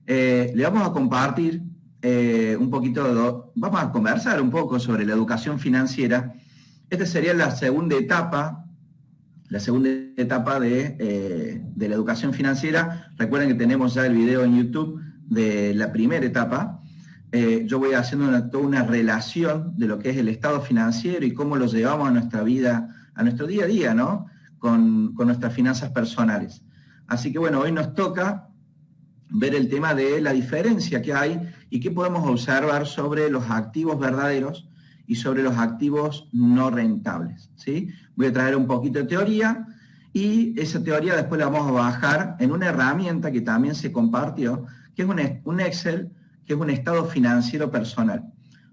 Le vamos a compartir un poquito, vamos a conversar un poco sobre la educación financiera. Esta sería la segunda etapa de la educación financiera. Recuerden que tenemos ya el video en YouTube de la primera etapa. Yo voy haciendo toda una relación de lo que es el estado financiero y cómo lo llevamos a nuestra vida, a nuestro día a día, ¿no? Con nuestras finanzas personales. Así que bueno, hoy nos toca ver el tema de la diferencia que hay y qué podemos observar sobre los activos verdaderos y sobre los activos no rentables, ¿sí? Voy a traer un poquito de teoría y esa teoría después la vamos a bajar en una herramienta que también se compartió, que es un Excel, que es un estado financiero personal,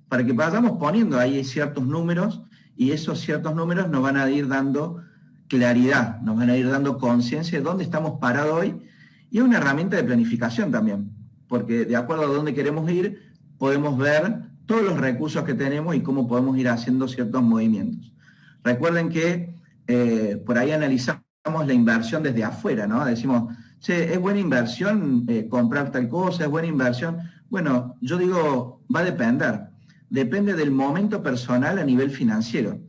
para que vayamos poniendo ahí ciertos números y esos ciertos números nos van a ir dando claridad, nos van a ir dando conciencia de dónde estamos parados hoy. Y es una herramienta de planificación también, porque de acuerdo a dónde queremos ir, podemos ver todos los recursos que tenemos y cómo podemos ir haciendo ciertos movimientos. Recuerden que por ahí analizamos la inversión desde afuera, ¿no? Decimos, che, ¿es buena inversión comprar tal cosa? ¿Es buena inversión? Bueno, yo digo, va a depender. Depende del momento personal a nivel financiero.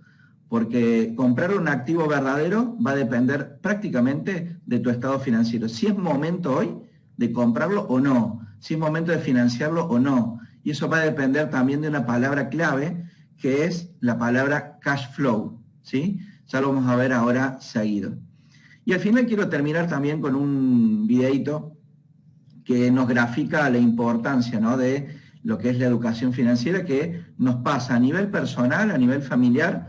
Porque comprar un activo verdadero va a depender prácticamente de tu estado financiero. Si es momento hoy de comprarlo o no, si es momento de financiarlo o no. Y eso va a depender también de una palabra clave, que es la palabra cash flow, ¿sí? Ya lo vamos a ver ahora seguido. Y al final quiero terminar también con un videito que nos grafica la importancia, ¿no?, de lo que es la educación financiera, que nos pasa a nivel personal, a nivel familiar,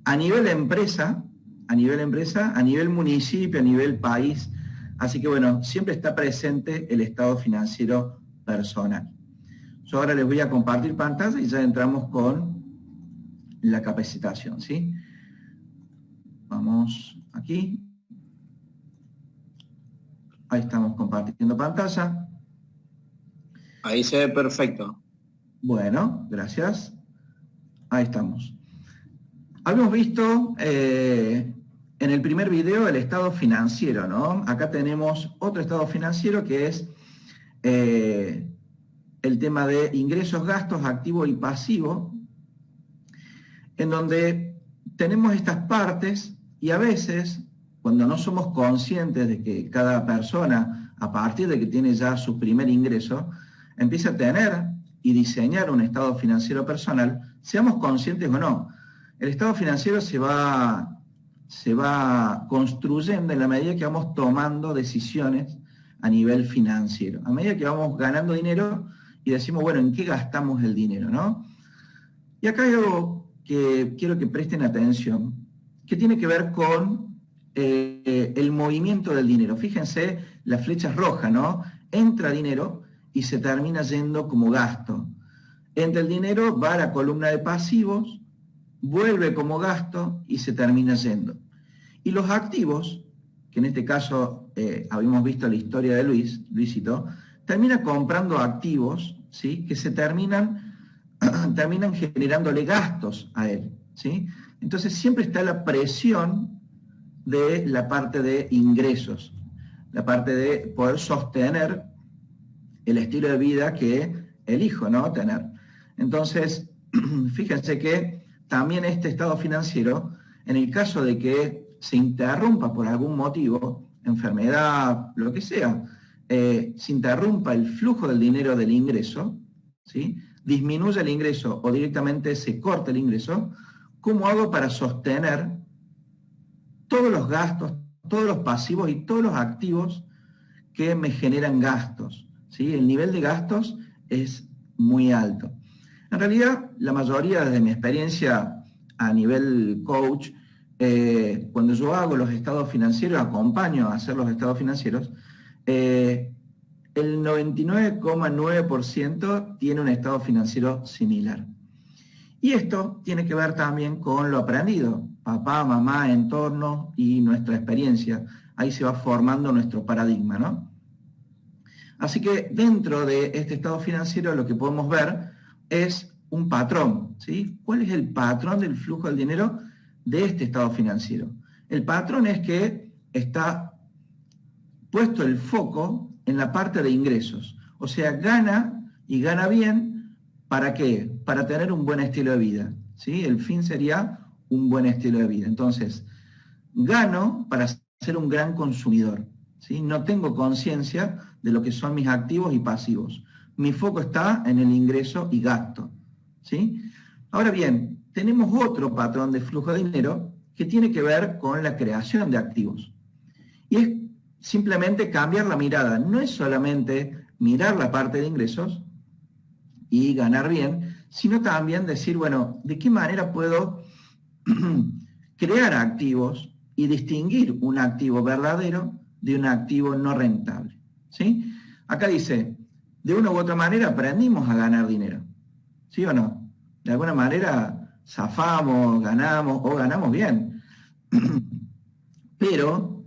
a nivel empresa, a nivel municipio, a nivel país. Así que bueno, siempre está presente el estado financiero personal. Yo ahora les voy a compartir pantalla y ya entramos con la capacitación, ¿sí? Vamos aquí. Ahí estamos compartiendo pantalla. Ahí se ve perfecto. Bueno, gracias. Ahí estamos. Habíamos visto en el primer video el estado financiero, ¿no? Acá tenemos otro estado financiero que es el tema de ingresos, gastos, activo y pasivo, en donde tenemos estas partes y a veces, cuando no somos conscientes de que cada persona, a partir de que tiene ya su primer ingreso, empieza a tener y diseñar un estado financiero personal, seamos conscientes o no. El estado financiero se va construyendo en la medida que vamos tomando decisiones a nivel financiero. A medida que vamos ganando dinero y decimos, bueno, ¿en qué gastamos el dinero, no? Y acá hay algo que quiero que presten atención, que tiene que ver con el movimiento del dinero. Fíjense las flechas rojas, ¿no? Entra dinero y se termina yendo como gasto. Entra el dinero, va a la columna de pasivos, vuelve como gasto y se termina yendo. Y los activos, que en este caso habíamos visto la historia de Luisito, termina comprando activos, ¿sí?, que se terminan generándole gastos a él, ¿sí? Entonces siempre está la presión de la parte de ingresos, la parte de poder sostener el estilo de vida que elijo, ¿no?, tener. Entonces, fíjense que también este estado financiero, en el caso de que se interrumpa por algún motivo, enfermedad, lo que sea, se interrumpa el flujo del dinero del ingreso, ¿sí?, disminuye el ingreso o directamente se corta el ingreso, ¿cómo hago para sostener todos los gastos, todos los pasivos y todos los activos que me generan gastos, ¿sí? El nivel de gastos es muy alto. En realidad, la mayoría, desde mi experiencia a nivel coach, cuando yo hago los estados financieros, acompaño a hacer los estados financieros, el 99,9% tiene un estado financiero similar. Y esto tiene que ver también con lo aprendido, papá, mamá, entorno y nuestra experiencia. Ahí se va formando nuestro paradigma, ¿no? Así que dentro de este estado financiero lo que podemos ver es un patrón, ¿sí? ¿Cuál es el patrón del flujo del dinero de este estado financiero? El patrón es que está puesto el foco en la parte de ingresos. O sea, gana y gana bien, ¿para qué? Para tener un buen estilo de vida, ¿sí? El fin sería un buen estilo de vida. Entonces, gano para ser un gran consumidor, ¿sí? No tengo conciencia de lo que son mis activos y pasivos. Mi foco está en el ingreso y gasto, ¿sí? Ahora bien, tenemos otro patrón de flujo de dinero que tiene que ver con la creación de activos. Y es simplemente cambiar la mirada. No es solamente mirar la parte de ingresos y ganar bien, sino también decir, bueno, ¿de qué manera puedo crear activos y distinguir un activo verdadero de un activo no rentable? ¿Sí? Acá dice, de una u otra manera aprendimos a ganar dinero, ¿sí o no? De alguna manera zafamos, ganamos o ganamos bien. Pero,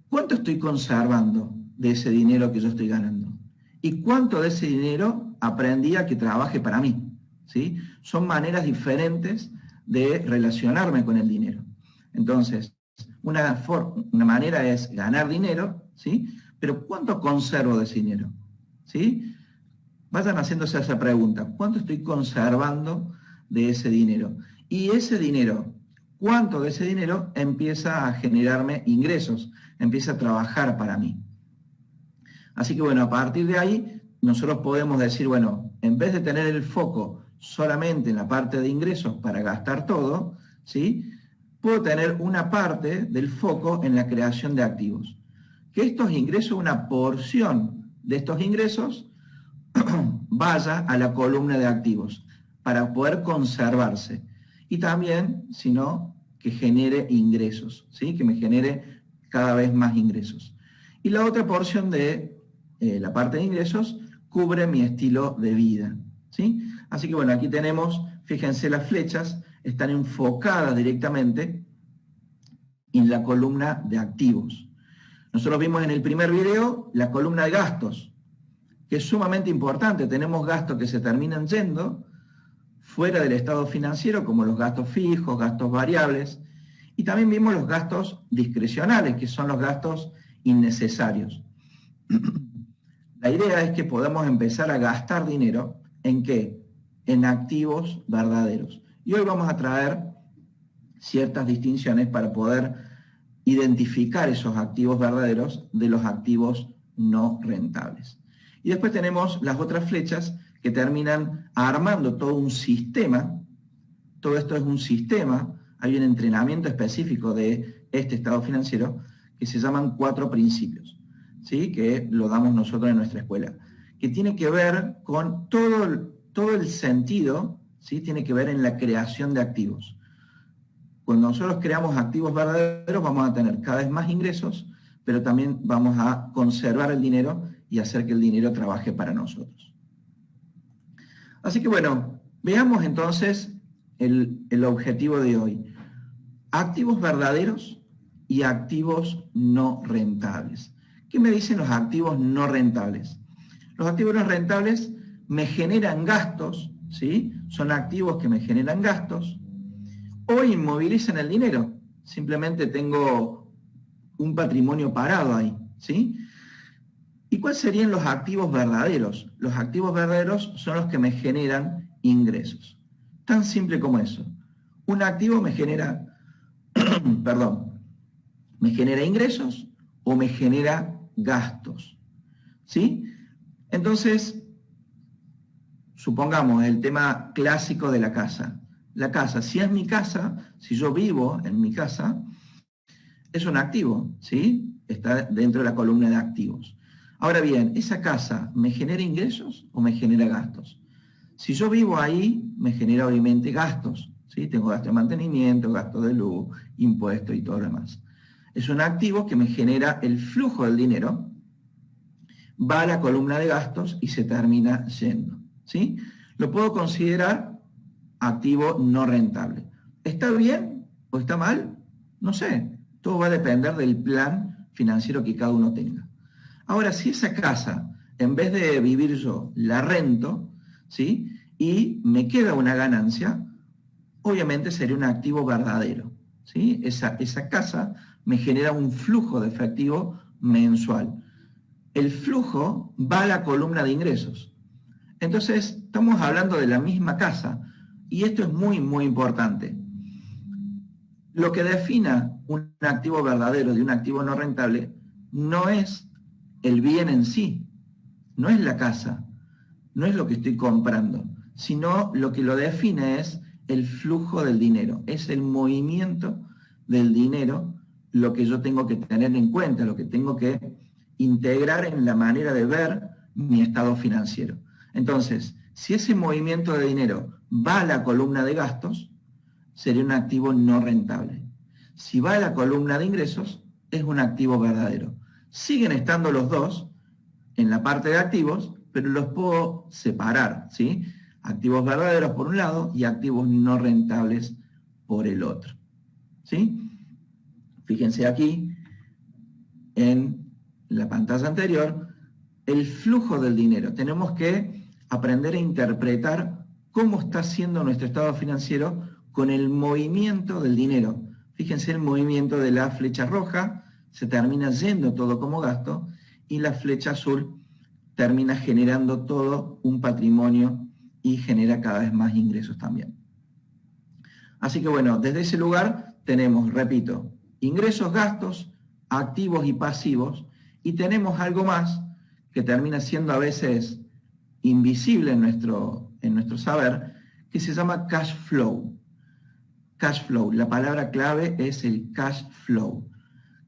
¿cuánto estoy conservando de ese dinero que yo estoy ganando? ¿Y cuánto de ese dinero aprendí a que trabaje para mí? ¿Sí? Son maneras diferentes de relacionarme con el dinero. Entonces, una manera es ganar dinero, ¿sí? Pero ¿cuánto conservo de ese dinero? ¿Sí? Vayan haciéndose esa pregunta. ¿Cuánto estoy conservando de ese dinero? Y ese dinero, ¿cuánto de ese dinero empieza a generarme ingresos? Empieza a trabajar para mí. Así que bueno, a partir de ahí, nosotros podemos decir, bueno, en vez de tener el foco solamente en la parte de ingresos para gastar todo, ¿sí? Puedo tener una parte del foco en la creación de activos. Que estos ingresos, una porción de estos ingresos, vaya a la columna de activos para poder conservarse. Y también, si no, que genere ingresos, ¿sí? Que me genere cada vez más ingresos. Y la otra porción de la parte de ingresos cubre mi estilo de vida, ¿sí? Así que bueno, aquí tenemos, fíjense, las flechas están enfocadas directamente en la columna de activos. Nosotros vimos en el primer video la columna de gastos, que es sumamente importante. Tenemos gastos que se terminan yendo fuera del estado financiero, como los gastos fijos, gastos variables, y también vimos los gastos discrecionales, que son los gastos innecesarios. La idea es que podamos empezar a gastar dinero, ¿en qué? En activos verdaderos. Y hoy vamos a traer ciertas distinciones para poder identificar esos activos verdaderos de los activos no rentables. Y después tenemos las otras flechas que terminan armando todo un sistema. Todo esto es un sistema. Hay un entrenamiento específico de este estado financiero que se llaman 4 principios, ¿sí? Que lo damos nosotros en nuestra escuela, que tiene que ver con todo el sentido, ¿sí? Tiene que ver en la creación de activos. Cuando nosotros creamos activos verdaderos vamos a tener cada vez más ingresos, pero también vamos a conservar el dinero y hacer que el dinero trabaje para nosotros. Así que bueno, veamos entonces el objetivo de hoy. Activos verdaderos y activos no rentables. ¿Qué me dicen los activos no rentables? Los activos no rentables me generan gastos, ¿sí? Son activos que me generan gastos o inmovilizan el dinero. Simplemente tengo un patrimonio parado ahí, ¿sí? ¿Y cuáles serían los activos verdaderos? Los activos verdaderos son los que me generan ingresos. Tan simple como eso. Un activo me genera, me genera ingresos o me genera gastos, ¿sí? Entonces, supongamos el tema clásico de la casa. La casa, si es mi casa, si yo vivo en mi casa, es un activo, ¿sí? Está dentro de la columna de activos. Ahora bien, ¿esa casa me genera ingresos o me genera gastos? Si yo vivo ahí, me genera obviamente gastos, ¿sí? Tengo gasto de mantenimiento, gasto de luz, impuestos y todo lo demás. Es un activo que me genera el flujo del dinero, va a la columna de gastos y se termina yendo, ¿sí? Lo puedo considerar activo no rentable. ¿Está bien o está mal? No sé. Todo va a depender del plan financiero que cada uno tenga. Ahora, si esa casa, en vez de vivir yo, la rento, ¿sí? Y me queda una ganancia, obviamente sería un activo verdadero, ¿sí? Esa casa me genera un flujo de efectivo mensual. el flujo va a la columna de ingresos. Entonces, estamos hablando de la misma casa, y esto es muy, muy importante. Lo que defina un activo verdadero de un activo no rentable no es el bien en sí, no es la casa, no es lo que estoy comprando, sino lo que lo define es el flujo del dinero, es el movimiento del dinero lo que yo tengo que tener en cuenta, lo que tengo que integrar en la manera de ver mi estado financiero. Entonces, si ese movimiento de dinero va a la columna de gastos, sería un activo no rentable. Si va a la columna de ingresos, es un activo verdadero. Siguen estando los dos en la parte de activos, pero los puedo separar, ¿sí? Activos verdaderos por un lado y activos no rentables por el otro, ¿sí? Fíjense aquí, en la pantalla anterior, el flujo del dinero. Tenemos que aprender a interpretar cómo está siendo nuestro estado financiero con el movimiento del dinero. Fíjense el movimiento de la flecha roja, se termina yendo todo como gasto, y la flecha azul termina generando todo un patrimonio y genera cada vez más ingresos también. Así que bueno, desde ese lugar tenemos, repito, ingresos, gastos, activos y pasivos, y tenemos algo más que termina siendo a veces invisible en nuestro saber, que se llama cash flow. Cash flow, la palabra clave es el cash flow.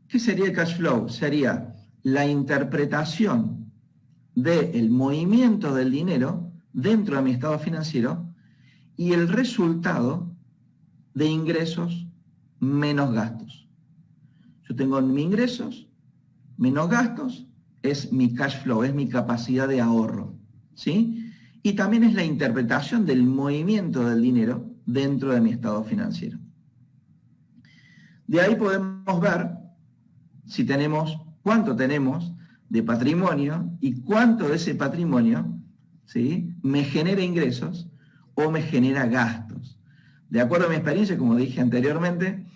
¿Qué sería el cash flow? Sería la interpretación del movimiento del dinero dentro de mi estado financiero y el resultado de ingresos menos gastos. Yo tengo mis ingresos menos gastos, es mi cash flow, es mi capacidad de ahorro, ¿sí? Y también es la interpretación del movimiento del dinero dentro de mi estado financiero. De ahí podemos ver si tenemos, cuánto tenemos de patrimonio y cuánto de ese patrimonio, ¿sí?, me genera ingresos o me genera gastos. De acuerdo a mi experiencia, como dije anteriormente,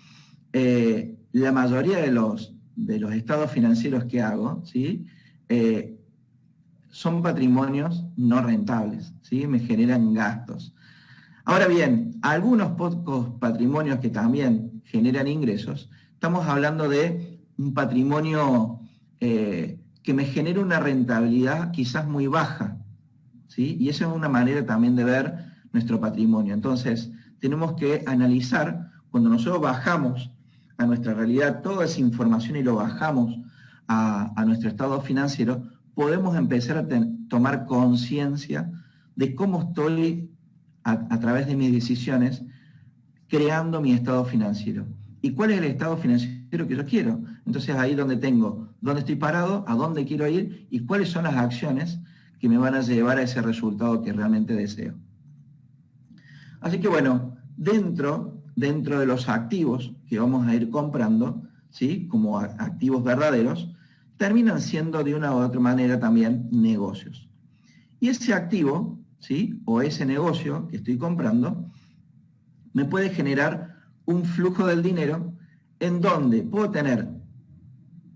la mayoría de los estados financieros que hago, ¿sí?, son patrimonios no rentables, ¿sí?, me generan gastos. Ahora bien, algunos pocos patrimonios que también generan ingresos, estamos hablando de un patrimonio que me genera una rentabilidad quizás muy baja, ¿sí? Y esa es una manera también de ver nuestro patrimonio. Entonces, tenemos que analizar, cuando nosotros bajamos a nuestra realidad toda esa información y lo bajamos a nuestro estado financiero, podemos empezar a tomar conciencia de cómo estoy a través de mis decisiones creando mi estado financiero. ¿Y cuál es el estado financiero que yo quiero? Entonces ahí donde tengo, dónde estoy parado, a dónde quiero ir y cuáles son las acciones que me van a llevar a ese resultado que realmente deseo. Así que bueno, dentro de los activos que vamos a ir comprando, ¿sí?, como activos verdaderos, terminan siendo de una u otra manera también negocios. Y ese activo, ¿sí?, o ese negocio que estoy comprando, me puede generar un flujo del dinero en donde puedo tener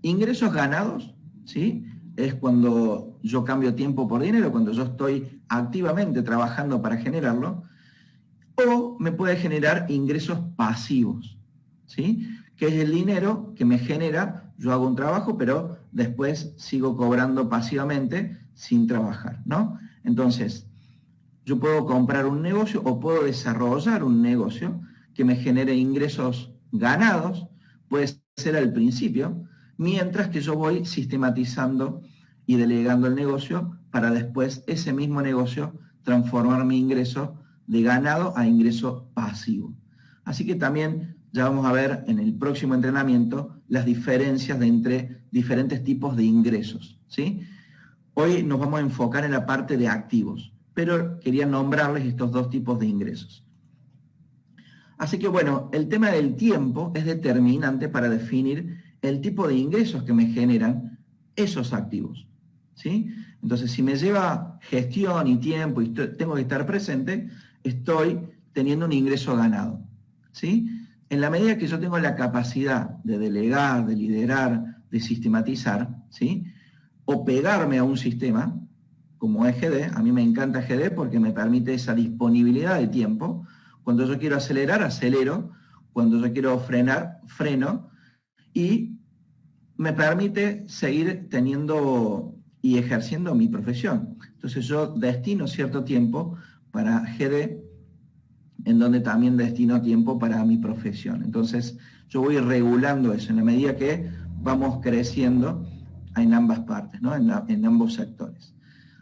ingresos ganados, ¿sí? Es cuando yo cambio tiempo por dinero, cuando yo estoy activamente trabajando para generarlo, o me puede generar ingresos pasivos, ¿sí?, que es el dinero que me genera, yo hago un trabajo, pero después sigo cobrando pasivamente sin trabajar, ¿no? Entonces, yo puedo comprar un negocio o puedo desarrollar un negocio que me genere ingresos ganados, puede ser al principio, mientras que yo voy sistematizando y delegando el negocio para después ese mismo negocio transformar mi ingreso de ganado a ingreso pasivo. Así que también ya vamos a ver en el próximo entrenamiento las diferencias entre diferentes tipos de ingresos, ¿sí? Hoy nos vamos a enfocar en la parte de activos, pero quería nombrarles estos dos tipos de ingresos. Así que bueno, el tema del tiempo es determinante para definir el tipo de ingresos que me generan esos activos, ¿sí? Entonces, si me lleva gestión y tiempo y tengo que estar presente, estoy teniendo un ingreso ganado, ¿sí? En la medida que yo tengo la capacidad de delegar, de liderar, de sistematizar, ¿sí?, o pegarme a un sistema, como es GD. A mí me encanta GD porque me permite esa disponibilidad de tiempo. Cuando yo quiero acelerar, acelero. Cuando yo quiero frenar, freno. Y me permite seguir teniendo y ejerciendo mi profesión. Entonces yo destino cierto tiempo para GD, en donde también destino tiempo para mi profesión. Entonces yo voy regulando eso en la medida que vamos creciendo en ambas partes, ¿no? en ambos sectores.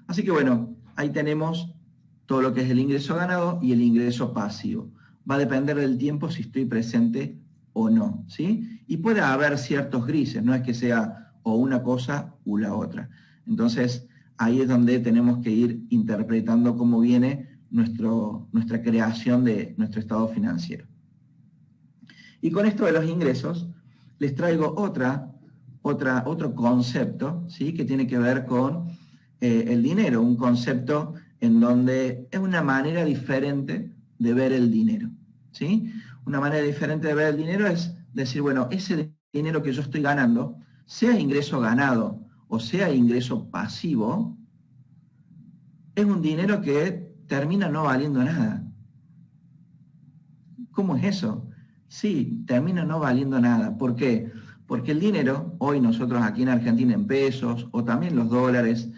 Así que bueno, ahí tenemos todo lo que es el ingreso ganado y el ingreso pasivo. Va a depender del tiempo si estoy presente o no, ¿sí? Y puede haber ciertos grises, no es que sea o una cosa u la otra. Entonces, ahí es donde tenemos que ir interpretando cómo viene nuestra creación de nuestro estado financiero. Y con esto de los ingresos, les traigo otro concepto, ¿sí? Que tiene que ver con el dinero, un concepto en donde es una manera diferente de ver el dinero, ¿sí? Una manera diferente de ver el dinero es decir, bueno, ese dinero que yo estoy ganando, sea ingreso ganado o sea ingreso pasivo, es un dinero que termina no valiendo nada. ¿Cómo es eso? Sí, termina no valiendo nada. ¿Por qué? Porque el dinero, hoy nosotros aquí en Argentina en pesos, o también los dólares,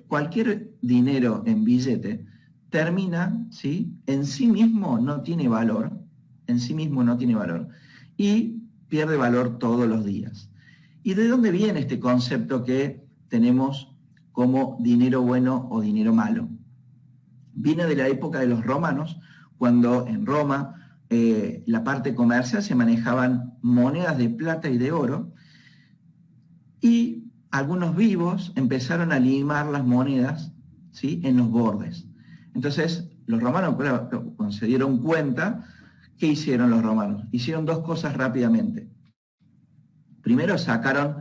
cualquier dinero en billete, termina, ¿sí? En sí mismo no tiene valor, en sí mismo no tiene valor, y pierde valor todos los días. ¿Y de dónde viene este concepto que tenemos como dinero bueno o dinero malo? Viene de la época de los romanos, cuando en Roma la parte comercial se manejaban monedas de plata y de oro, y algunos vivos empezaron a limar las monedas, ¿sí? En los bordes. Entonces, los romanos, cuando se dieron cuenta, ¿qué hicieron los romanos? Hicieron dos cosas rápidamente. Primero sacaron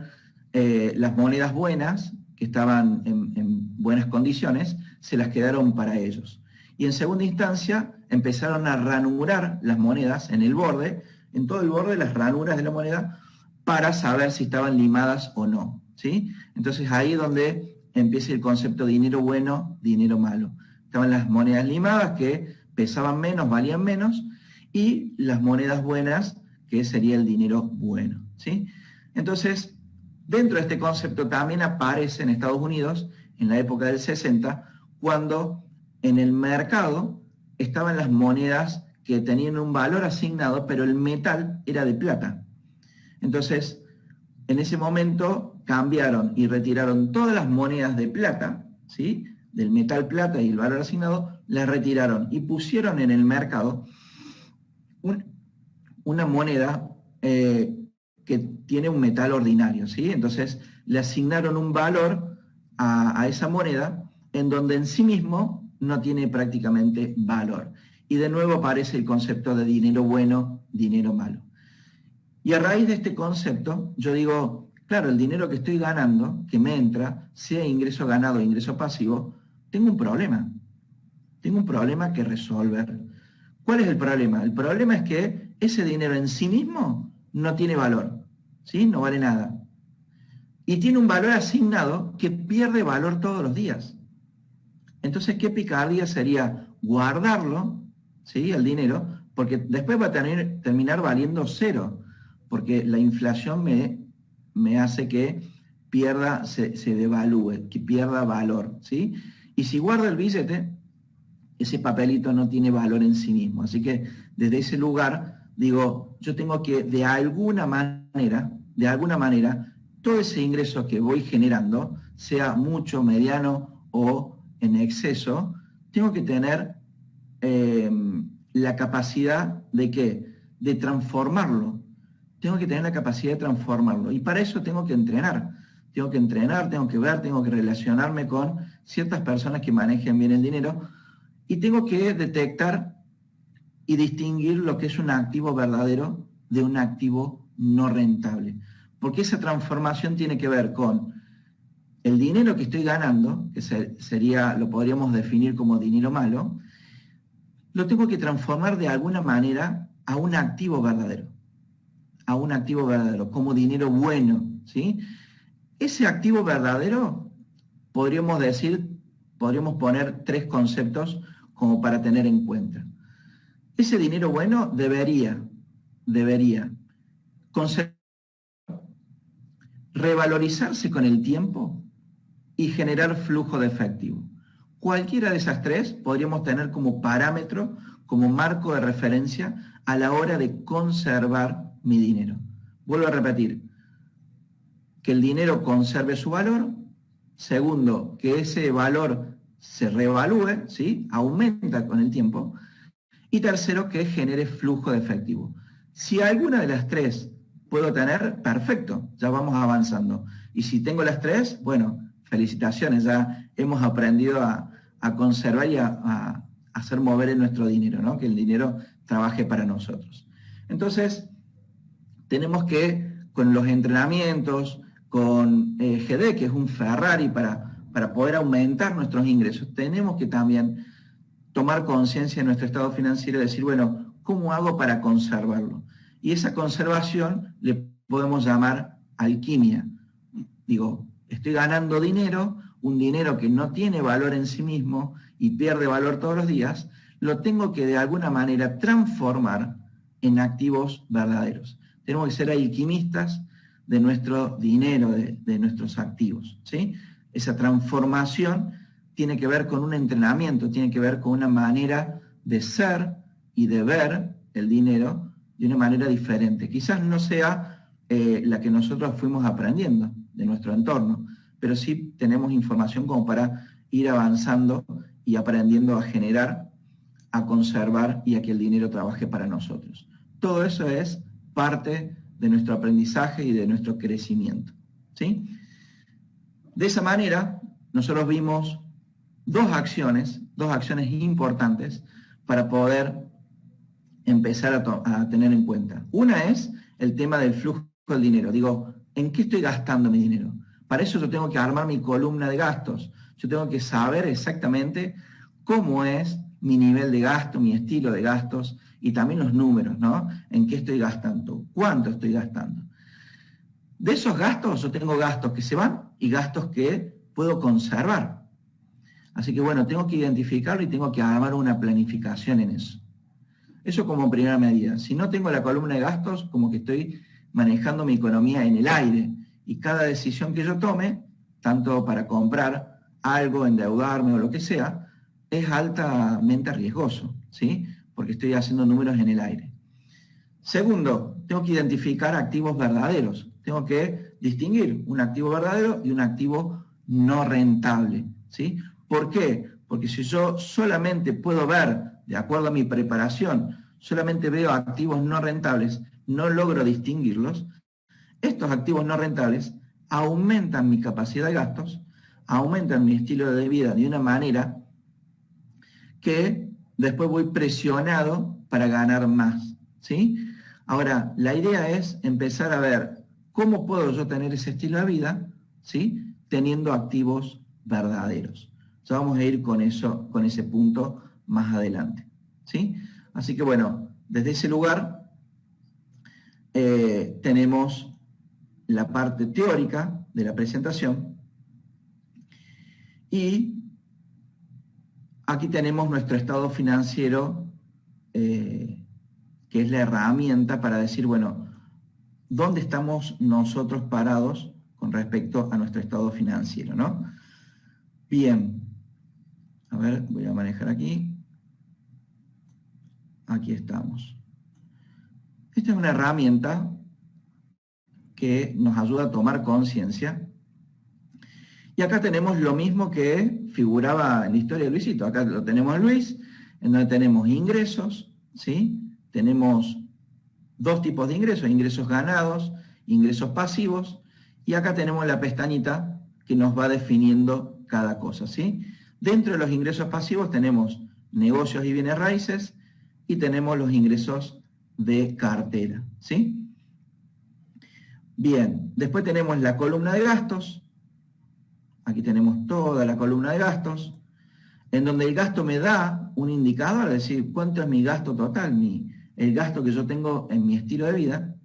las monedas buenas, que estaban en buenas condiciones, se las quedaron para ellos. Y en segunda instancia empezaron a ranurar las monedas en el borde, en todo el borde las ranuras de la moneda, para saber si estaban limadas o no, ¿sí? Entonces ahí es donde empieza el concepto de dinero bueno, dinero malo. Estaban las monedas limadas que pesaban menos, valían menos, y las monedas buenas, que sería el dinero bueno, ¿sí? Entonces, dentro de este concepto también aparece en Estados Unidos, en la época del 60, cuando en el mercado estaban las monedas que tenían un valor asignado, pero el metal era de plata. Entonces, en ese momento cambiaron y retiraron todas las monedas de plata, ¿sí? Del metal plata y el valor asignado, las retiraron y pusieron en el mercado una moneda que tiene un metal ordinario, ¿sí? Entonces le asignaron un valor a esa moneda en donde en sí mismo no tiene prácticamente valor. Y de nuevo aparece el concepto de dinero bueno, dinero malo. Y a raíz de este concepto, yo digo, claro, el dinero que estoy ganando, que me entra, sea ingreso ganado o ingreso pasivo, tengo un problema. Tengo un problema que resolver. ¿Cuál es el problema? El problema es que ese dinero en sí mismo no tiene valor, ¿sí? No vale nada. Y tiene un valor asignado que pierde valor todos los días. Entonces, ¿qué picardía sería guardarlo, ¿sí? El dinero, porque después va a terminar valiendo cero, porque la inflación me hace que pierda, se devalúe, que pierda valor, ¿sí? Y si guardo el billete, ese papelito no tiene valor en sí mismo. Así que desde ese lugar, digo, yo tengo que de alguna manera, todo ese ingreso que voy generando, sea mucho, mediano o en exceso, tengo que tener la capacidad de ¿qué? De transformarlo. Tengo que tener la capacidad de transformarlo. Y para eso tengo que entrenar. Tengo que entrenar, tengo que ver, tengo que relacionarme con ciertas personas que manejen bien el dinero, y tengo que detectar y distinguir lo que es un activo verdadero de un activo no rentable. Porque esa transformación tiene que ver con el dinero que estoy ganando, que lo podríamos definir como dinero malo, lo tengo que transformar de alguna manera a un activo verdadero. A un activo verdadero, como dinero bueno, ¿sí? Ese activo verdadero, podríamos poner 3 conceptos como para tener en cuenta. Ese dinero bueno debería revalorizarse con el tiempo y generar flujo de efectivo. Cualquiera de esas 3 podríamos tener como parámetro, como marco de referencia a la hora de conservar mi dinero. Vuelvo a repetir, que el dinero conserve su valor. Segundo, que ese valor se reevalúe, ¿sí? Aumenta con el tiempo. Y tercero, que genere flujo de efectivo. Si alguna de las 3 puedo tener, perfecto, ya vamos avanzando. Y si tengo las 3, bueno, felicitaciones, ya hemos aprendido a conservar y a hacer mover en nuestro dinero, ¿no? Que el dinero trabaje para nosotros. Entonces, tenemos que, con los entrenamientos, con GD, que es un Ferrari para poder aumentar nuestros ingresos, tenemos que también tomar conciencia de nuestro estado financiero y decir, bueno, ¿cómo hago para conservarlo? Y esa conservación le podemos llamar alquimia. Digo, estoy ganando dinero, un dinero que no tiene valor en sí mismo y pierde valor todos los días, lo tengo que de alguna manera transformar en activos verdaderos. Tenemos que ser alquimistas de nuestro dinero, de nuestros activos, ¿sí? Esa transformación tiene que ver con un entrenamiento, tiene que ver con una manera de ser y de ver el dinero de una manera diferente. Quizás no sea la que nosotros fuimos aprendiendo de nuestro entorno, pero sí tenemos información como para ir avanzando y aprendiendo a generar, a conservar y a que el dinero trabaje para nosotros. Todo eso es parte de nuestro aprendizaje y de nuestro crecimiento, ¿sí? De esa manera, nosotros vimos dos acciones importantes para poder empezar a tener en cuenta. Una es el tema del flujo del dinero. Digo, ¿en qué estoy gastando mi dinero? Para eso yo tengo que armar mi columna de gastos. Yo tengo que saber exactamente cómo es mi nivel de gasto, mi estilo de gastos y también los números, ¿no? ¿En qué estoy gastando? ¿Cuánto estoy gastando? De esos gastos, yo tengo gastos que se van y gastos que puedo conservar. Así que bueno, tengo que identificarlo y tengo que armar una planificación en eso. Eso como primera medida. Si no tengo la columna de gastos, como que estoy manejando mi economía en el aire y cada decisión que yo tome, tanto para comprar algo, endeudarme o lo que sea, es altamente riesgoso, ¿sí? Porque estoy haciendo números en el aire. Segundo, tengo que identificar activos verdaderos. Tengo que distinguir un activo verdadero y un activo no rentable, ¿sí? ¿Por qué? Porque si yo solamente puedo ver, de acuerdo a mi preparación, solamente veo activos no rentables, no logro distinguirlos, estos activos no rentables aumentan mi capacidad de gastos, aumentan mi estilo de vida de una manera que después voy presionado para ganar más, ¿sí? Ahora, la idea es empezar a ver cómo puedo yo tener ese estilo de vida, ¿sí? Teniendo activos verdaderos. Ya vamos a ir con eso, con ese punto más adelante, ¿sí? Así que bueno, desde ese lugar tenemos la parte teórica de la presentación y aquí tenemos nuestro estado financiero, que es la herramienta para decir, bueno, ¿dónde estamos nosotros parados con respecto a nuestro estado financiero, ¿no? Bien, a ver, voy a manejar aquí. Aquí estamos. Esta es una herramienta que nos ayuda a tomar conciencia. Y acá tenemos lo mismo que figuraba en la historia de Luisito. Acá lo tenemos Luis, en donde tenemos ingresos, ¿sí? Tenemos dos tipos de ingresos, ingresos ganados, ingresos pasivos, y acá tenemos la pestañita que nos va definiendo cada cosa, ¿sí? Dentro de los ingresos pasivos tenemos negocios y bienes raíces y tenemos los ingresos de cartera, ¿sí? Bien, después tenemos la columna de gastos. Aquí tenemos toda la columna de gastos, en donde el gasto me da un indicador, es decir, cuánto es mi gasto total, el gasto que yo tengo en mi estilo de vida,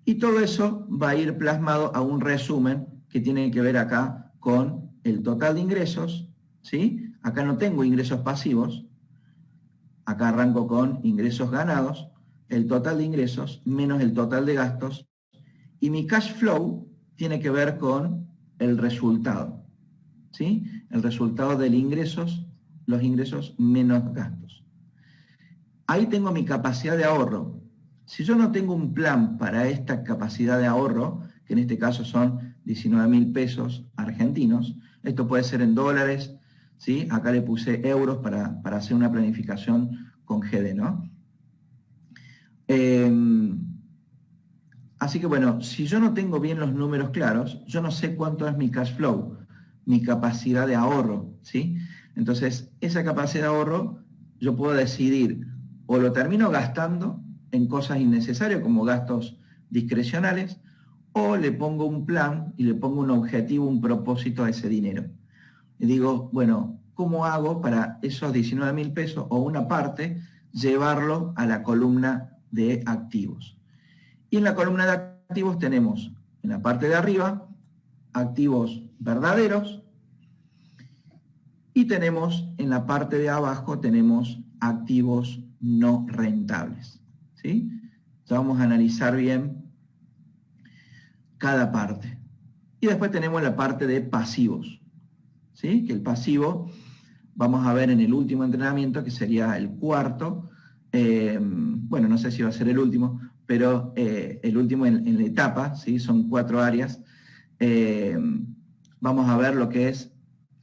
y todo eso va a ir plasmado a un resumen que tiene que ver acá con el total de ingresos, ¿sí? Acá no tengo ingresos pasivos, acá arranco con ingresos ganados, el total de ingresos menos el total de gastos, y mi cash flow tiene que ver con el resultado, ¿sí? El resultado de los ingresos menos gastos. Ahí tengo mi capacidad de ahorro. Si yo no tengo un plan para esta capacidad de ahorro, que en este caso son 19.000 pesos argentinos, esto puede ser en dólares, ¿sí? Acá le puse euros para hacer una planificación con GD, ¿no? Así que bueno, si yo no tengo bien los números claros, yo no sé cuánto es mi cash flow, mi capacidad de ahorro, ¿sí? Entonces, esa capacidad de ahorro, yo puedo decidir o lo termino gastando en cosas innecesarias como gastos discrecionales, o le pongo un plan y le pongo un objetivo, un propósito a ese dinero. Y digo, bueno, ¿cómo hago para esos 19.000 pesos o una parte llevarlo a la columna de activos? Y en la columna de activos tenemos, en la parte de arriba, activos verdaderos, y tenemos en la parte de abajo, tenemos activos no rentables, ¿sí? Ya vamos a analizar bien cada parte. Y después tenemos la parte de pasivos, ¿sí? Que el pasivo, vamos a ver en el último entrenamiento, que sería el cuarto, bueno, no sé si va a ser el último, pero el último en la etapa, ¿sí? Son 4 áreas. Vamos a ver lo que es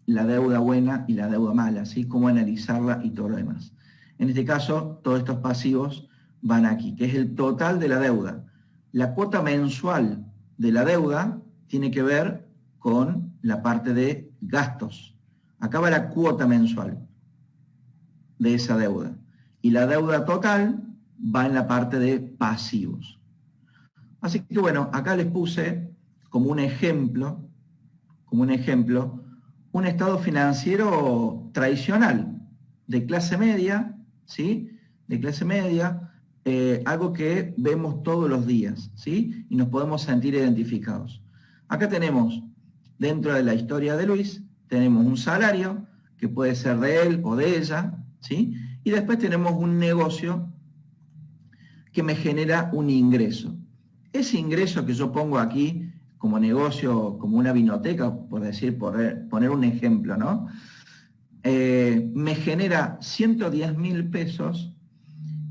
la deuda buena y la deuda mala, ¿sí? Cómo analizarla y todo lo demás. En este caso, todos estos pasivos van aquí, que es el total de la deuda. La cuota mensual de la deuda tiene que ver con la parte de gastos. Acá va la cuota mensual de esa deuda. Y la deuda total va en la parte de pasivos. Así que bueno, acá les puse como un ejemplo, un estado financiero tradicional, de clase media, ¿sí? De clase media, algo que vemos todos los días, ¿sí? Y nos podemos sentir identificados. Acá tenemos, dentro de la historia de Luis, tenemos un salario, que puede ser de él o de ella, ¿sí? Y después tenemos un negocio que me genera un ingreso. Ese ingreso que yo pongo aquí como negocio, como una vinoteca, por decir, poner un ejemplo, ¿no? Me genera 110.000 pesos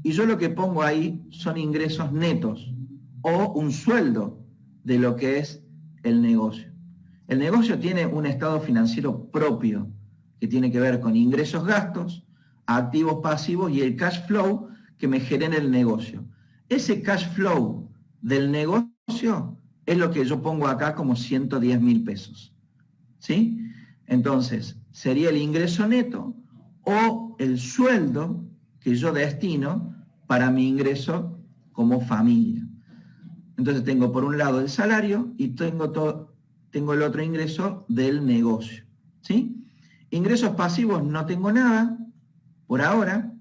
y yo lo que pongo ahí son ingresos netos o un sueldo de lo que es el negocio. El negocio tiene un estado financiero propio que tiene que ver con ingresos, gastos, activos, pasivos y el cash flow que me genera el negocio. Ese cash flow del negocio es lo que yo pongo acá como 110.000 pesos. ¿Sí? Entonces, sería el ingreso neto o el sueldo que yo destino para mi ingreso como familia. Entonces tengo por un lado el salario y tengo el otro ingreso del negocio. ¿Sí? Ingresos pasivos no tengo nada por ahora.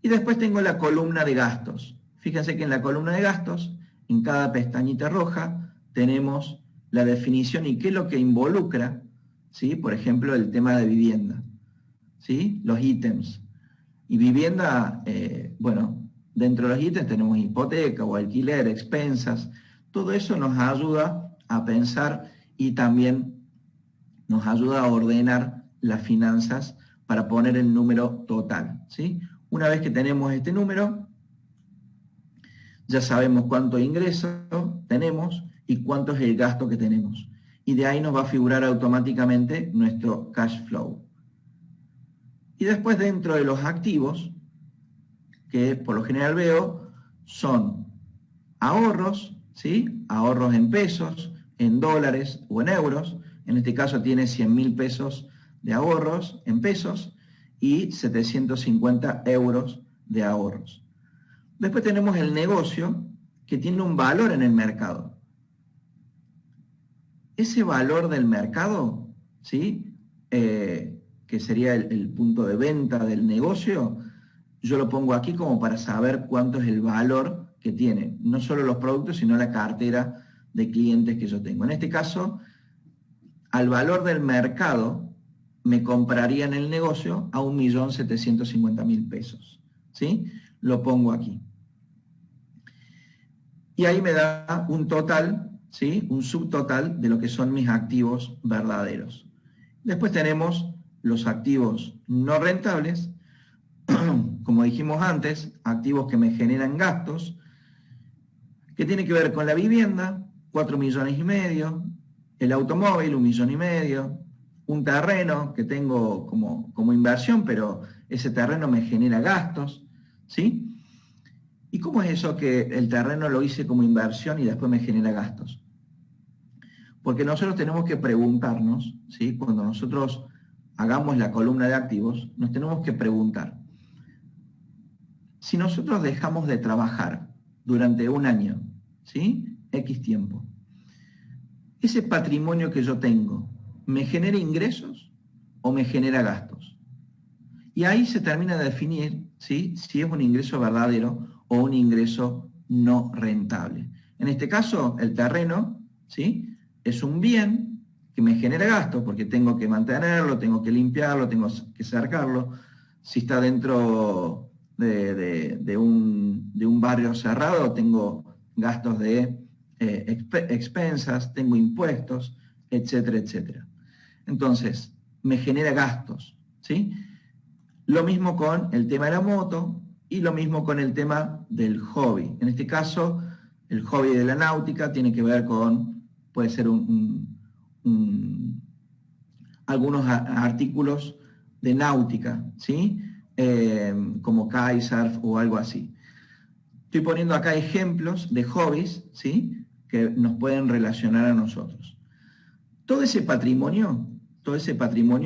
Y después tengo la columna de gastos. Fíjense que en la columna de gastos, en cada pestañita roja, tenemos la definición y qué es lo que involucra, ¿sí? Por ejemplo, el tema de vivienda, ¿sí? Los ítems. Y vivienda, bueno, dentro de los ítems tenemos hipoteca o alquiler, expensas. Todo eso nos ayuda a pensar y también nos ayuda a ordenar las finanzas para poner el número total, ¿sí? Una vez que tenemos este número, ya sabemos cuánto ingreso tenemos y cuánto es el gasto que tenemos. Y de ahí nos va a figurar automáticamente nuestro cash flow. Y después dentro de los activos, que por lo general veo, son ahorros, ¿sí? Ahorros en pesos, en dólares o en euros. En este caso tiene 100.000 pesos de ahorros en pesos y 750 euros de ahorros. Después tenemos el negocio que tiene un valor en el mercado. Ese valor del mercado, ¿sí? Que sería el punto de venta del negocio, yo lo pongo aquí como para saber cuánto es el valor que tiene, no solo los productos, sino la cartera de clientes que yo tengo. En este caso, al valor del mercado, me comprarían el negocio a 1.750.000 pesos. ¿Sí? Lo pongo aquí. Y ahí me da un total, ¿sí? Un subtotal de lo que son mis activos verdaderos. Después tenemos los activos no rentables, como dijimos antes, activos que me generan gastos, que tiene que ver con la vivienda, 4,5 millones, el automóvil, 1,5 millones, un terreno que tengo como inversión, pero ese terreno me genera gastos, ¿sí? ¿Y cómo es eso que el terreno lo hice como inversión y después me genera gastos? Porque nosotros tenemos que preguntarnos, ¿sí? Cuando nosotros hagamos la columna de activos, nos tenemos que preguntar, si nosotros dejamos de trabajar durante un año, ¿sí? X tiempo, ¿ese patrimonio que yo tengo me genera ingresos o me genera gastos? Y ahí se termina de definir, ¿sí? Si es un ingreso verdadero o un ingreso no rentable. En este caso, el terreno, ¿sí? Es un bien que me genera gastos porque tengo que mantenerlo, tengo que limpiarlo, tengo que cercarlo. Si está dentro de un barrio cerrado, tengo gastos de expensas, tengo impuestos, etcétera, etcétera. Entonces, me genera gastos, ¿sí? Lo mismo con el tema de la moto y lo mismo con el tema del hobby. En este caso, el hobby de la náutica tiene que ver con, puede ser algunos artículos de náutica, ¿sí? Como kitesurf o algo así. Estoy poniendo acá ejemplos de hobbies, ¿sí? Que nos pueden relacionar a nosotros. Todo ese patrimonio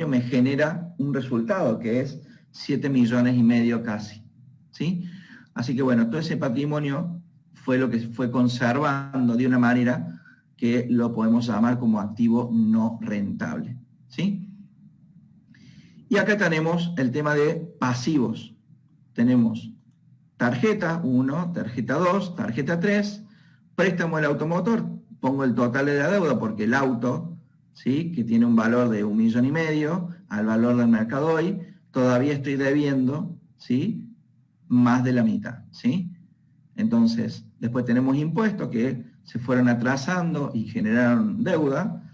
me genera un resultado que es 7,5 millones casi, ¿sí? Así que bueno, todo ese patrimonio fue lo que fue conservando de una manera que lo podemos llamar como activo no rentable, ¿sí? Y acá tenemos el tema de pasivos. Tenemos tarjeta 1, tarjeta 2, tarjeta 3, préstamo del automotor, pongo el total de la deuda porque el auto, ¿sí? Que tiene un valor de 1,5 millones, al valor del mercado hoy, todavía estoy debiendo, ¿sí? Más de la mitad, ¿sí? Entonces, después tenemos impuestos que se fueron atrasando y generaron deuda,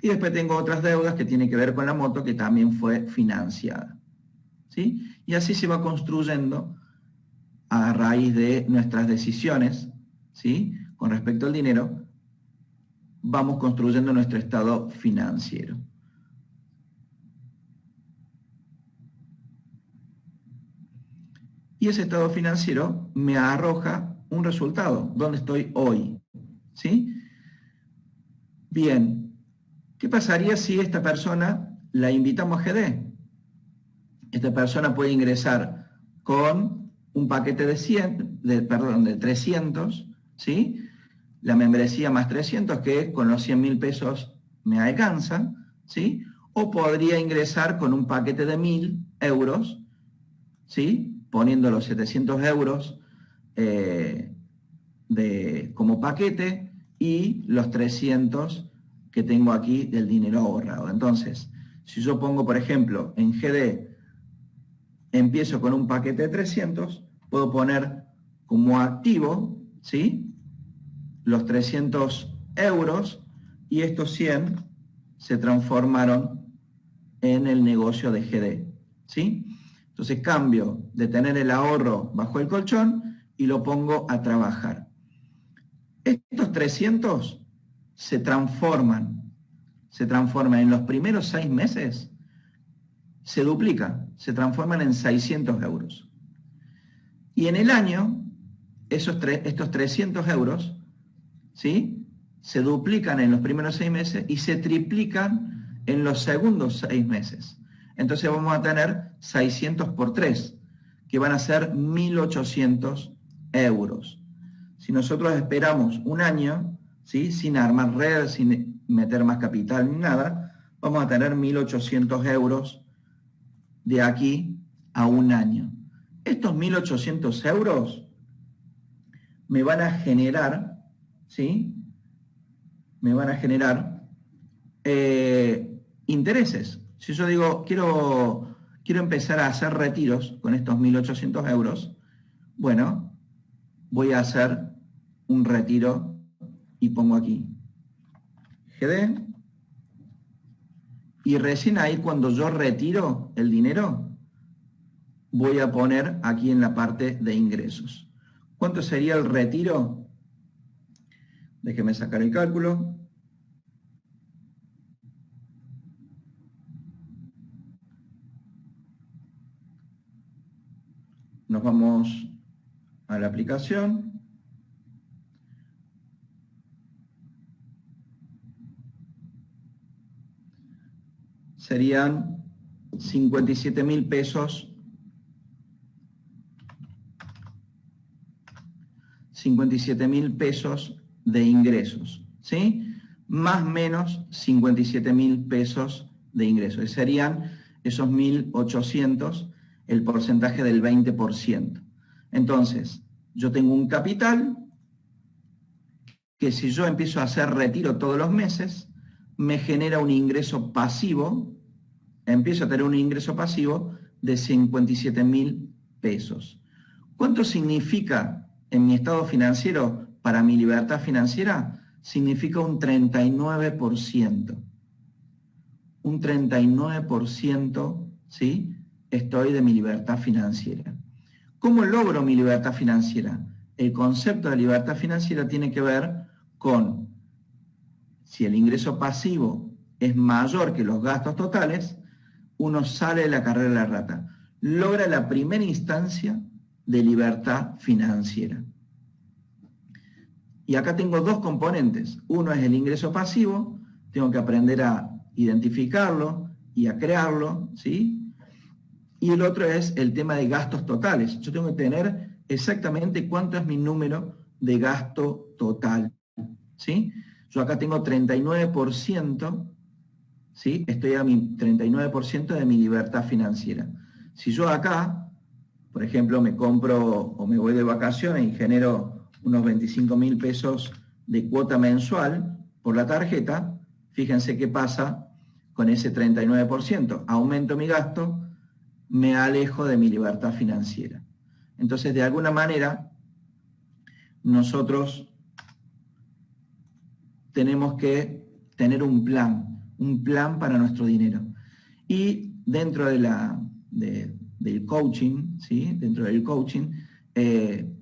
y después tengo otras deudas que tienen que ver con la moto que también fue financiada, ¿sí? Y así se va construyendo a raíz de nuestras decisiones, ¿sí? Con respecto al dinero, vamos construyendo nuestro estado financiero. Y ese estado financiero me arroja un resultado, ¿dónde estoy hoy? ¿Sí? Bien, ¿qué pasaría si esta persona la invitamos a GD? Esta persona puede ingresar con un paquete de 300, ¿sí? La membresía más 300, que con los 100.000 pesos me alcanza, ¿sí? O podría ingresar con un paquete de 1.000 euros, ¿sí? Poniendo los 700 euros como paquete y los 300 que tengo aquí del dinero ahorrado. Entonces, si yo pongo, por ejemplo, en GD, empiezo con un paquete de 300, puedo poner como activo, ¿sí? Los 300 euros y estos 100 se transformaron en el negocio de GD, ¿sí? Entonces cambio de tener el ahorro bajo el colchón y lo pongo a trabajar. Estos 300 se transforman en los primeros 6 meses, se duplican, se transforman en 600 euros. Y en el año, estos 300 euros, ¿sí? Se duplican en los primeros 6 meses y se triplican en los segundos 6 meses. Entonces vamos a tener 600 por 3, que van a ser 1.800 euros. Si nosotros esperamos un año, ¿sí? Sin armar red, sin meter más capital ni nada, vamos a tener 1.800 euros de aquí a un año. Estos 1.800 euros me van a generar, ¿sí? me van a generar intereses. Si yo digo, quiero empezar a hacer retiros con estos 1.800 euros, bueno, voy a hacer un retiro y pongo aquí GD. Y recién ahí cuando yo retiro el dinero, voy a poner aquí en la parte de ingresos. ¿Cuánto sería el retiro? Déjeme sacar el cálculo. Nos vamos a la aplicación. Serían 57.000 pesos. 57.000 pesos de ingresos, ¿sí? Más o menos 57.000 pesos de ingresos. Serían esos 1.800, el porcentaje del 20%. Entonces, yo tengo un capital que si yo empiezo a hacer retiro todos los meses, me genera un ingreso pasivo, empiezo a tener un ingreso pasivo de 57.000 pesos. ¿Cuánto significa en mi estado financiero para mi libertad financiera? Significa un 39%. Un 39%, ¿sí? Estoy de mi libertad financiera. ¿Cómo logro mi libertad financiera? El concepto de libertad financiera tiene que ver con si el ingreso pasivo es mayor que los gastos totales, uno sale de la carrera de la rata. Logra la primera instancia de libertad financiera. Y acá tengo dos componentes. Uno es el ingreso pasivo, tengo que aprender a identificarlo y a crearlo, ¿sí? Y el otro es el tema de gastos totales. Yo tengo que tener exactamente cuánto es mi número de gasto total, ¿sí? Yo acá tengo 39%, ¿sí? Estoy a mi 39% de mi libertad financiera. Si yo acá, por ejemplo, me compro o me voy de vacaciones y genero unos 25.000 pesos de cuota mensual por la tarjeta, fíjense qué pasa con ese 39%. Aumento mi gasto, me alejo de mi libertad financiera. Entonces, de alguna manera, nosotros tenemos que tener un plan para nuestro dinero. Y dentro del coaching, ¿sí? Dentro del coaching,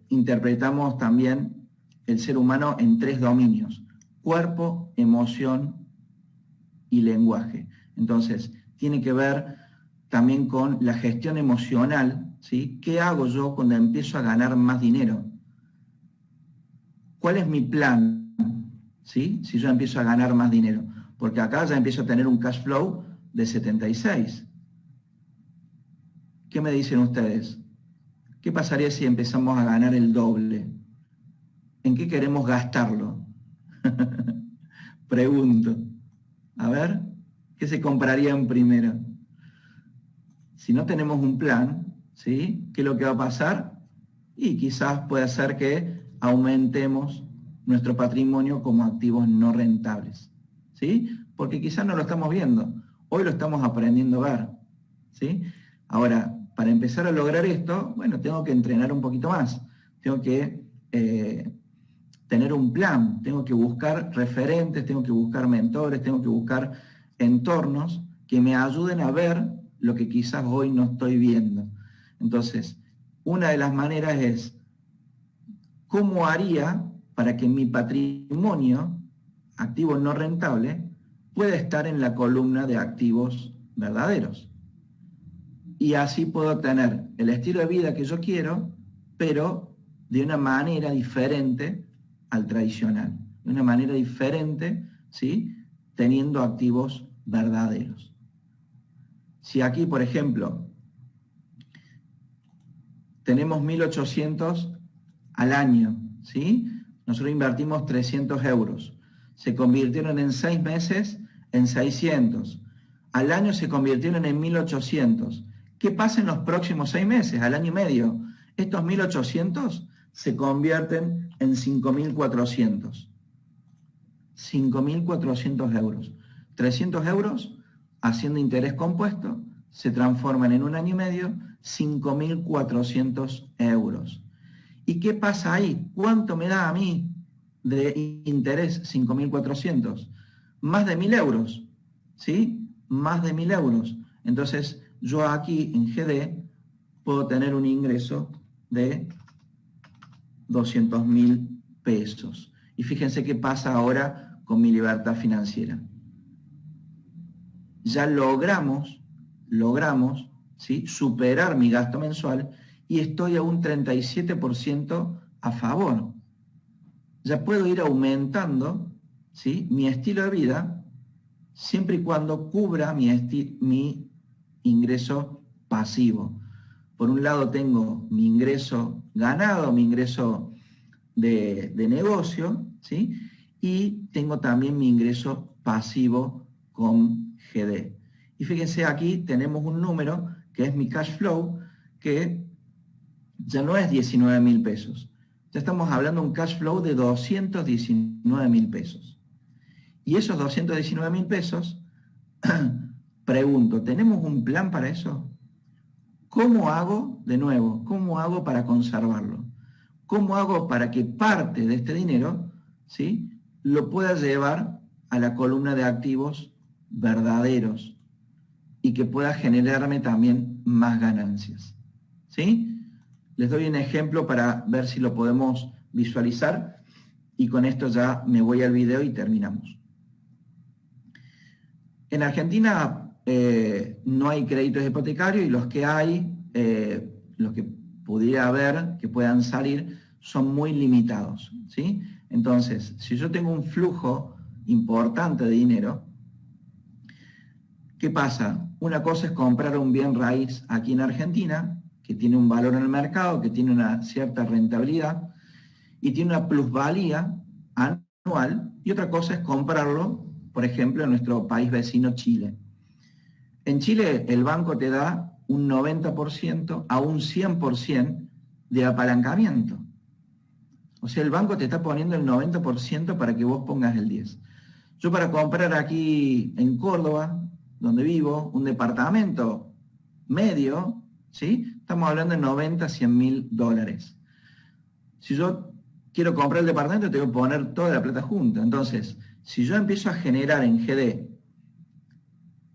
interpretamos también el ser humano en 3 dominios: cuerpo, emoción y lenguaje. Entonces, tiene que ver también con la gestión emocional, ¿sí? ¿Qué hago yo cuando empiezo a ganar más dinero? ¿Cuál es mi plan? ¿Sí? Si yo empiezo a ganar más dinero. Porque acá ya empiezo a tener un cash flow de 76. ¿Qué me dicen ustedes? ¿Qué pasaría si empezamos a ganar el doble? ¿En qué queremos gastarlo? Pregunto. A ver, ¿qué se comprarían primero? Si no tenemos un plan, ¿sí? ¿Qué es lo que va a pasar? Y quizás puede ser que aumentemos nuestro patrimonio como activos no rentables, ¿sí? Porque quizás no lo estamos viendo, hoy lo estamos aprendiendo a ver, ¿sí? Ahora, para empezar a lograr esto, bueno, tengo que entrenar un poquito más, tengo que tener un plan, tengo que buscar referentes, tengo que buscar mentores, tengo que buscar entornos que me ayuden a ver lo que quizás hoy no estoy viendo. Entonces, una de las maneras es, ¿cómo haría para que mi patrimonio, activo no rentable, pueda estar en la columna de activos verdaderos? Y así puedo tener el estilo de vida que yo quiero, pero de una manera diferente al tradicional, de una manera diferente, ¿sí? Teniendo activos verdaderos. Si aquí, por ejemplo, tenemos 1.800 al año, ¿sí? Nosotros invertimos 300 euros. Se convirtieron en 6 meses en 600. Al año se convirtieron en 1.800. ¿Qué pasa en los próximos 6 meses, al año y medio? Estos 1.800 se convierten en 5.400. 5.400 euros. 300 euros haciendo interés compuesto se transforman en un año y medio 5.400 euros. ¿Y qué pasa ahí? ¿Cuánto me da a mí de interés 5.400? Más de 1.000 euros, ¿sí? Más de 1.000 euros. Entonces, yo aquí en GD puedo tener un ingreso de 200.000 pesos. Y fíjense qué pasa ahora con mi libertad financiera. Ya logramos, ¿sí?, superar mi gasto mensual y estoy a un 37% a favor. Ya puedo ir aumentando, ¿sí?, mi estilo de vida siempre y cuando cubra mi ingreso pasivo. Por un lado tengo mi ingreso ganado, mi ingreso de negocio, ¿sí?, y tengo también mi ingreso pasivo con GD. Y fíjense, aquí tenemos un número que es mi cash flow, que ya no es 19.000 pesos. Ya estamos hablando de un cash flow de 219.000 pesos. Y esos 219.000 pesos, pregunto, ¿tenemos un plan para eso? ¿Cómo hago, de nuevo, cómo hago para conservarlo? ¿Cómo hago para que parte de este dinero, ¿sí?, lo pueda llevar a la columna de activos verdaderos y que pueda generarme también más ganancias? ¿Sí? Les doy un ejemplo para ver si lo podemos visualizar y con esto ya me voy al video y terminamos. En Argentina no hay créditos hipotecarios y los que hay, los que pudiera haber, que puedan salir, son muy limitados, ¿sí? Entonces, si yo tengo un flujo importante de dinero, ¿qué pasa? Una cosa es comprar un bien raíz aquí en Argentina, que tiene un valor en el mercado, que tiene una cierta rentabilidad y tiene una plusvalía anual, y otra cosa es comprarlo, por ejemplo, en nuestro país vecino Chile. En Chile el banco te da un 90% a un 100% de apalancamiento. O sea, el banco te está poniendo el 90% para que vos pongas el 10%. Yo para comprar aquí en Córdoba, donde vivo, un departamento medio, ¿sí?, estamos hablando de 90 a 100.000 dólares. Si yo quiero comprar el departamento, tengo que poner toda la plata junta. Entonces, si yo empiezo a generar en GD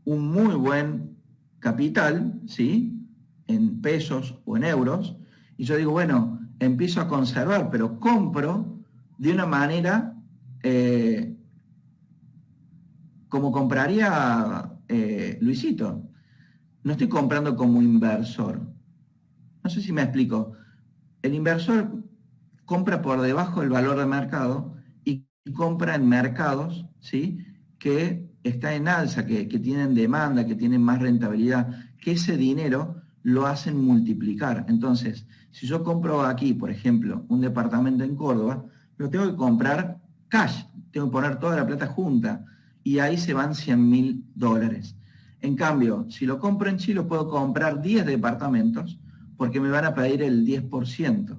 un muy buen capital, ¿sí?, en pesos o en euros, y yo digo, bueno, empiezo a conservar, pero compro de una manera como compraría Luisito. No estoy comprando como inversor. No sé si me explico. El inversor compra por debajo del valor de mercado y compra en mercados, ¿sí?, que está en alza, que tienen demanda, que tienen más rentabilidad, que ese dinero lo hacen multiplicar. Entonces, si yo compro aquí, por ejemplo, un departamento en Córdoba, lo tengo que comprar cash, tengo que poner toda la plata junta y ahí se van 100.000 dólares. En cambio, si lo compro en Chile, puedo comprar 10 departamentos porque me van a pedir el 10%,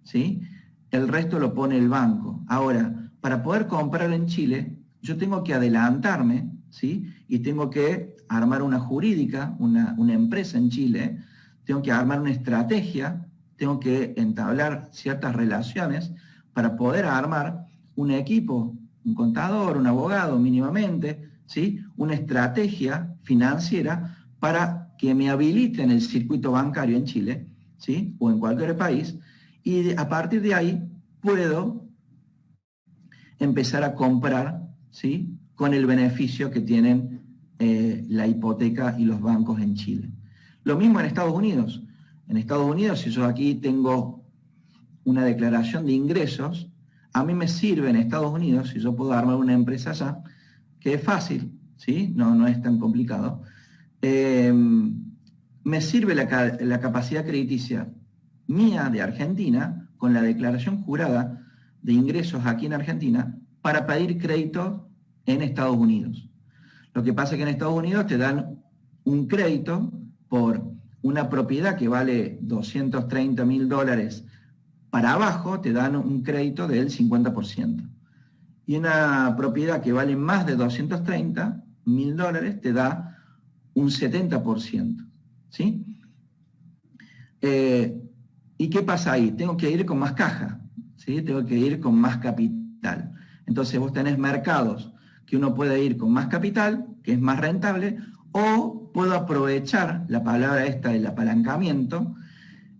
¿sí? El resto lo pone el banco. Ahora, para poder comprar en Chile, yo tengo que adelantarme, ¿sí?, y tengo que armar una jurídica, una empresa en Chile, tengo que armar una estrategia, tengo que entablar ciertas relaciones para poder armar un equipo, un contador, un abogado mínimamente, ¿sí?, una estrategia financiera para que me habiliten el circuito bancario en Chile, ¿sí?, o en cualquier país, y a partir de ahí puedo empezar a comprar, ¿sí?, con el beneficio que tienen la hipoteca y los bancos en Chile. Lo mismo en Estados Unidos. En Estados Unidos, si yo aquí tengo una declaración de ingresos, a mí me sirve en Estados Unidos, si yo puedo armar una empresa allá, que es fácil, ¿sí?, no es tan complicado, me sirve la capacidad crediticia mía de Argentina, con la declaración jurada de ingresos aquí en Argentina, para pedir crédito en Estados Unidos. Lo que pasa es que en Estados Unidos te dan un crédito por una propiedad que vale 230.000 dólares para abajo, te dan un crédito del 50%. y una propiedad que vale más de $230.000 te da un 70%, ¿sí? ¿Y qué pasa ahí? Tengo que ir con más caja, ¿sí? Tengo que ir con más capital. Entonces vos tenés mercados que uno puede ir con más capital, que es más rentable, o puedo aprovechar la palabra esta del apalancamiento,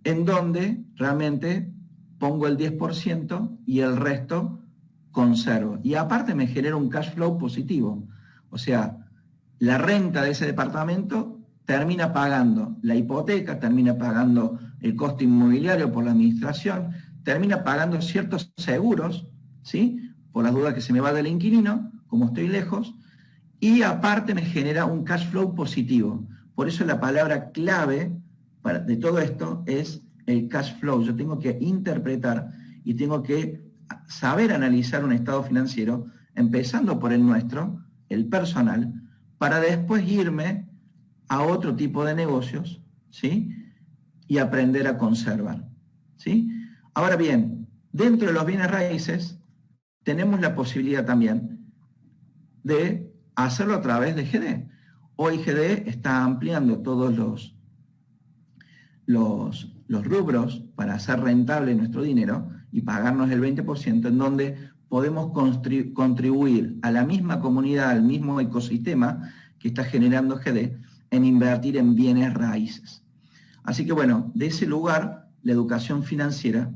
en donde realmente pongo el 10% y el resto conservo. Y aparte me genera un cash flow positivo. O sea, la renta de ese departamento termina pagando la hipoteca, termina pagando el costo inmobiliario por la administración, termina pagando ciertos seguros, ¿sí? Por las dudas que se me va del inquilino, como estoy lejos, y aparte me genera un cash flow positivo. Por eso la palabra clave de todo esto es el cash flow. Yo tengo que interpretar y tengo que saber analizar un estado financiero, empezando por el nuestro, el personal, para después irme a otro tipo de negocios, ¿sí? Y aprender a conservar, ¿sí? Ahora bien, dentro de los bienes raíces, tenemos la posibilidad también de hacerlo a través de GD. Hoy GD está ampliando todos los rubros para hacer rentable nuestro dinero y pagarnos el 20%, en donde podemos contribuir a la misma comunidad, al mismo ecosistema que está generando GD, en invertir en bienes raíces. Así que bueno, de ese lugar, la educación financiera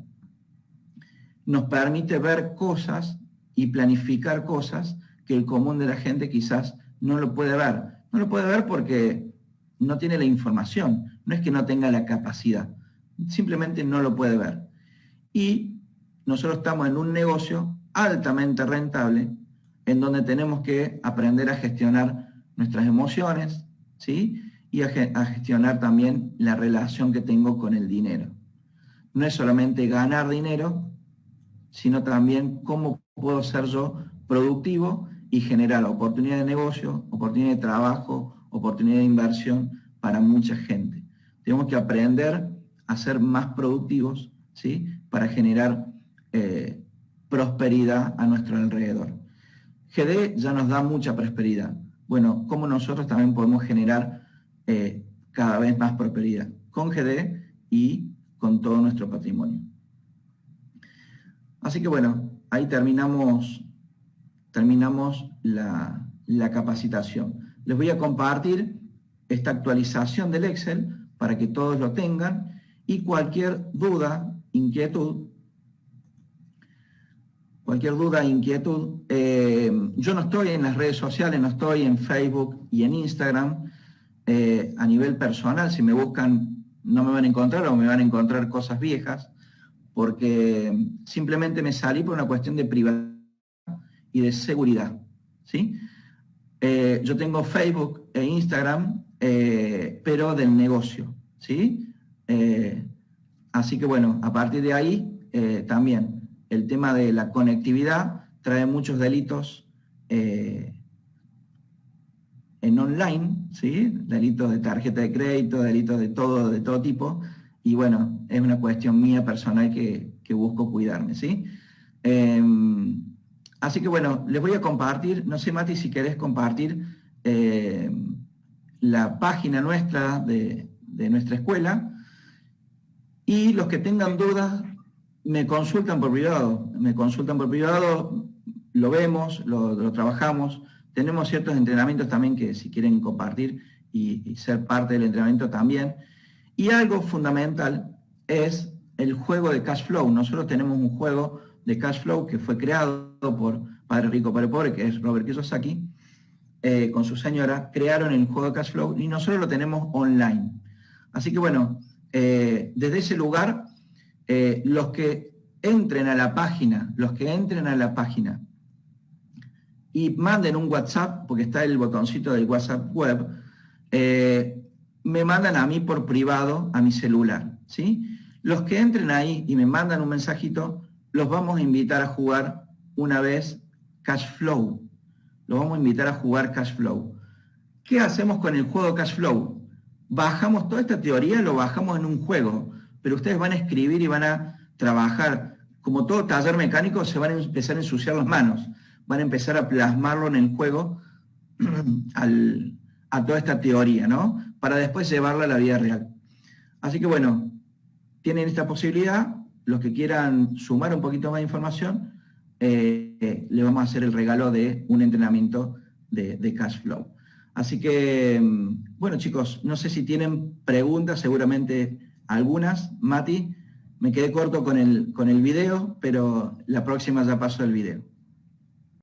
nos permite ver cosas y planificar cosas que el común de la gente quizás no lo puede ver. No lo puede ver porque no tiene la información, no es que no tenga la capacidad, simplemente no lo puede ver. Y nosotros estamos en un negocio altamente rentable, en donde tenemos que aprender a gestionar nuestras emociones, ¿sí? Y a gestionar también la relación que tengo con el dinero. No es solamente ganar dinero, sino también cómo puedo ser yo productivo y generar oportunidad de negocio, oportunidad de trabajo, oportunidad de inversión para mucha gente. Tenemos que aprender a ser más productivos, ¿sí? Para generar prosperidad a nuestro alrededor. GD ya nos da mucha prosperidad. Bueno, ¿cómo nosotros también podemos generar cada vez más prosperidad? Con GD y con todo nuestro patrimonio. Así que bueno, ahí terminamos la capacitación. Les voy a compartir esta actualización del Excel para que todos lo tengan y cualquier duda, inquietud, yo no estoy en las redes sociales, no estoy en Facebook y en Instagram. A nivel personal, si me buscan, no me van a encontrar o me van a encontrar cosas viejas, porque simplemente me salí por una cuestión de privacidad y de seguridad, ¿sí? Yo tengo Facebook e Instagram, pero del negocio, ¿sí? Así que bueno, a partir de ahí también el tema de la conectividad trae muchos delitos en online, ¿sí? Delitos de tarjeta de crédito, delitos de todo tipo, y bueno, es una cuestión mía personal que busco cuidarme, ¿sí? Así que bueno, les voy a compartir, no sé Mati si querés compartir la página nuestra de nuestra escuela, y los que tengan dudas me consultan por privado, lo vemos, lo trabajamos, tenemos ciertos entrenamientos también que si quieren compartir y ser parte del entrenamiento también. Y algo fundamental es el juego de cash flow. Nosotros tenemos un juego de cash flow que fue creado por Padre Rico, Padre Pobre, que es Robert Kiyosaki, con su señora, crearon el juego de cash flow y nosotros lo tenemos online. Así que bueno, desde ese lugar, los que entren a la página, y manden un WhatsApp, porque está el botoncito del WhatsApp web, me mandan a mí por privado a mi celular, ¿sí? Los que entren ahí y me mandan un mensajito, los vamos a invitar a jugar una vez Cash Flow. Los vamos a invitar a jugar Cash Flow. ¿Qué hacemos con el juego Cash Flow? Bajamos toda esta teoría, lo bajamos en un juego, pero ustedes van a escribir y van a trabajar. Como todo taller mecánico, se van a empezar a ensuciar las manos, van a empezar a plasmarlo en el juego a toda esta teoría, ¿no? Para después llevarla a la vida real. Así que bueno, tienen esta posibilidad. Los que quieran sumar un poquito más de información, le vamos a hacer el regalo de un entrenamiento de cash flow. Así que, bueno chicos, no sé si tienen preguntas, seguramente algunas. Mati, me quedé corto con el video, pero la próxima ya paso el video.